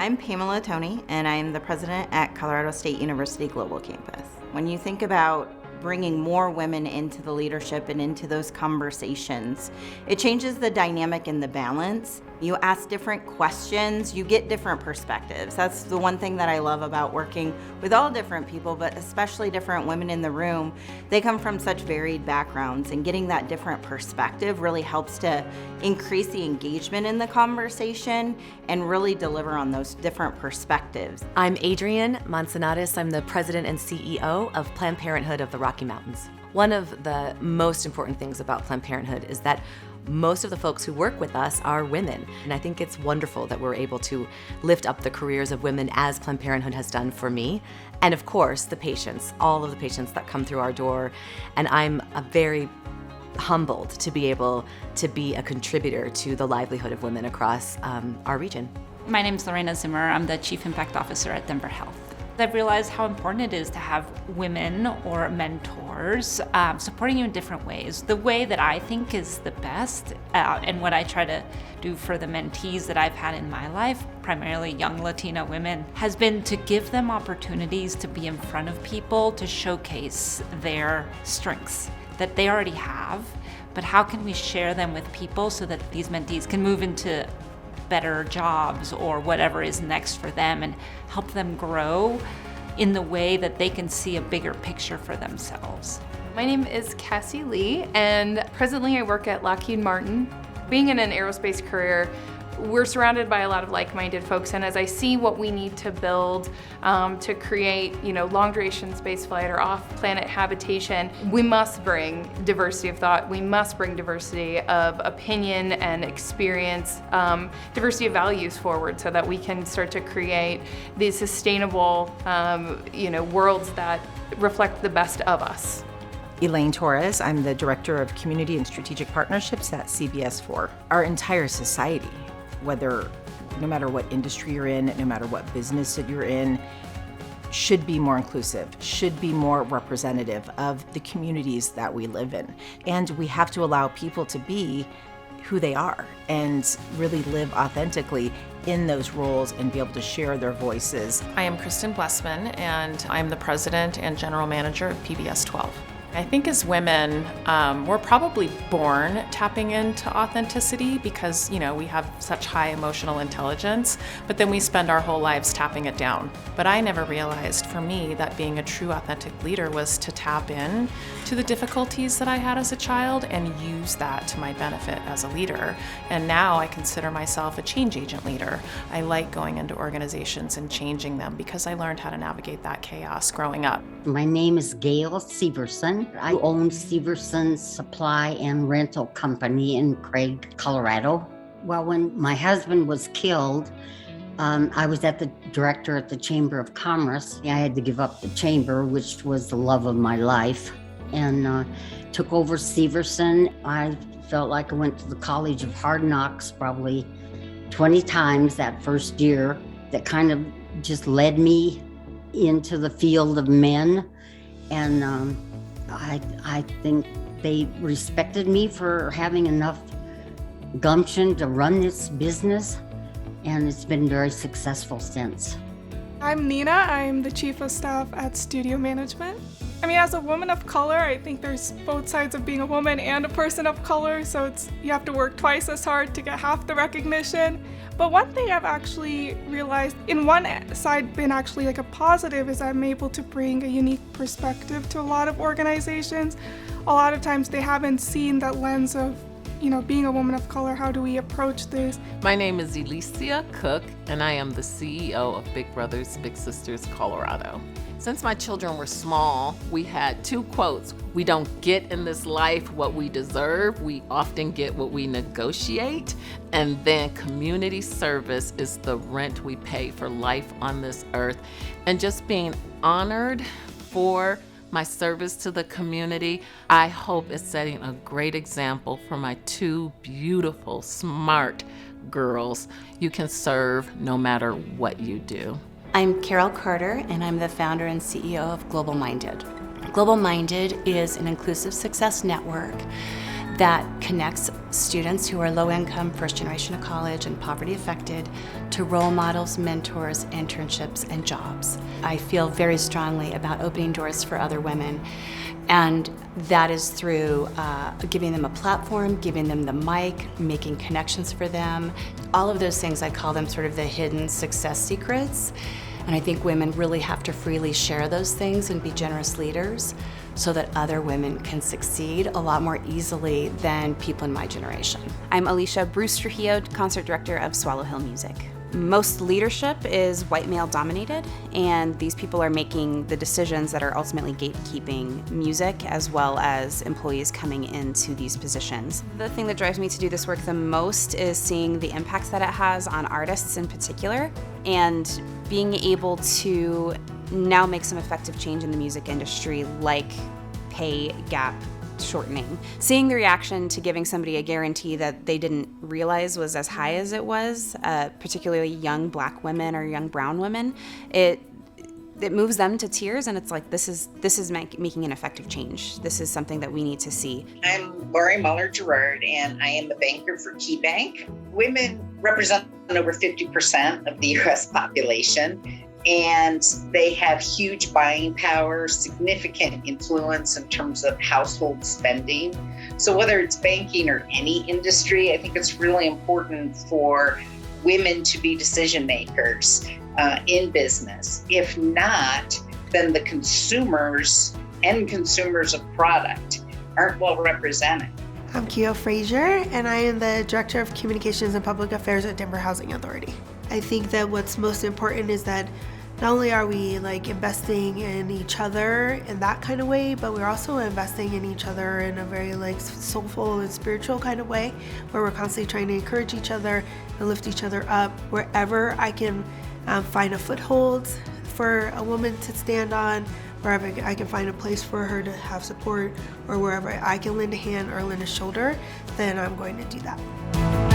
I'm Pamela Toney, and I'm the president at Colorado State University Global Campus. When you think about bringing more women into the leadership and into those conversations, it changes the dynamic and the balance. You ask different questions, you get different perspectives. That's the one thing that I love about working with all different people, but especially different women in the room. They come from such varied backgrounds, and getting that different perspective really helps to increase the engagement in the conversation and really deliver on those different perspectives. I'm Adrienne Manzanares. I'm the president and CEO of Planned Parenthood of the Rocky Mountains. One of the most important things about Planned Parenthood is that most of the folks who work with us are women. And I think it's wonderful that we're able to lift up the careers of women as Planned Parenthood has done for me. And of course, the patients, all of the patients that come through our door. And I'm very humbled to be able to be a contributor to the livelihood of women across our region. My name is Lorena Zimmer. I'm the Chief Impact Officer at Denver Health. I've realized how important it is to have women or mentors supporting you in different ways. The way that I think is the best, and what I try to do for the mentees that I've had in my life, primarily young Latina women, has been to give them opportunities to be in front of people, to showcase their strengths that they already have, but how can we share them with people so that these mentees can move into better jobs or whatever is next for them, and help them grow in the way that they can see a bigger picture for themselves. My name is Cassie Lee, and presently I work at Lockheed Martin. Being in an aerospace career, we're surrounded by a lot of like-minded folks, and as I see what we need to build to create, long-duration space flight or off-planet habitation, we must bring diversity of thought. We must bring diversity of opinion and experience, diversity of values forward, so that we can start to create these sustainable, worlds that reflect the best of us. Elaine Torres, I'm the Director of Community and Strategic Partnerships at CBS4. Our entire society, no matter what industry you're in, no matter what business that you're in, should be more inclusive, should be more representative of the communities that we live in. And we have to allow people to be who they are and really live authentically in those roles and be able to share their voices. I am Kristen Blessman, and I'm the President and General Manager of PBS 12. I think as women, we're probably born tapping into authenticity because, we have such high emotional intelligence, but then we spend our whole lives tapping it down. But I never realized for me that being a true authentic leader was to tap in to the difficulties that I had as a child and use that to my benefit as a leader. And now I consider myself a change agent leader. I like going into organizations and changing them because I learned how to navigate that chaos growing up. My name is Gail Severson. I own Severson's Supply and Rental Company in Craig, Colorado. Well, when my husband was killed, I was the director at the Chamber of Commerce. I had to give up the chamber, which was the love of my life, and took over Severson. I felt like I went to the College of Hard Knocks probably 20 times that first year. That kind of just led me into the field of men, and I think they respected me for having enough gumption to run this business, and it's been very successful since. I'm Nina. I'm the Chief of Staff at Studio Management. As a woman of color, I think there's both sides of being a woman and a person of color, so you have to work twice as hard to get half the recognition. But one thing I've actually realized, in one side been actually like a positive, is I'm able to bring a unique perspective to a lot of organizations. A lot of times they haven't seen that lens of, being a woman of color, how do we approach this? My name is Elisa Cook, and I am the CEO of Big Brothers Big Sisters Colorado. Since my children were small, we had two quotes. We don't get in this life what we deserve. We often get what we negotiate. And then community service is the rent we pay for life on this earth. And just being honored for my service to the community, I hope is setting a great example for my two beautiful, smart girls. You can serve no matter what you do. I'm Carol Carter, and I'm the founder and CEO of Global Minded. Global Minded is an inclusive success network that connects students who are low income, first generation of college and poverty affected to role models, mentors, internships, and jobs. I feel very strongly about opening doors for other women, and that is through giving them a platform, giving them the mic, making connections for them. All of those things, I call them sort of the hidden success secrets. And I think women really have to freely share those things and be generous leaders so that other women can succeed a lot more easily than people in my generation. I'm Alicia, Bruce Trujillo, concert director of Swallow Hill Music. Most leadership is white male dominated, and these people are making the decisions that are ultimately gatekeeping music as well as employees coming into these positions. The thing that drives me to do this work the most is seeing the impact that it has on artists in particular, and being able to now make some effective change in the music industry, like pay gap shortening. Seeing the reaction to giving somebody a guarantee that they didn't realize was as high as it was, particularly young Black women or young brown women, it moves them to tears, and it's like, this is making an effective change. This is something that we need to see. I'm Laurie Mueller Girard, and I am the banker for KeyBank. Women represent over 50% of the U.S. population, and they have huge buying power, significant influence in terms of household spending. So whether it's banking or any industry, I think it's really important for women to be decision makers in business. If not, then the consumers of product aren't well represented. I'm Kyo Frazier, and I am the Director of Communications and Public Affairs at Denver Housing Authority. I think that what's most important is that not only are we investing in each other in that kind of way, but we're also investing in each other in a very soulful and spiritual kind of way, where we're constantly trying to encourage each other and lift each other up. Wherever I can find a foothold for a woman to stand on, wherever I can find a place for her to have support, or wherever I can lend a hand or lend a shoulder, then I'm going to do that.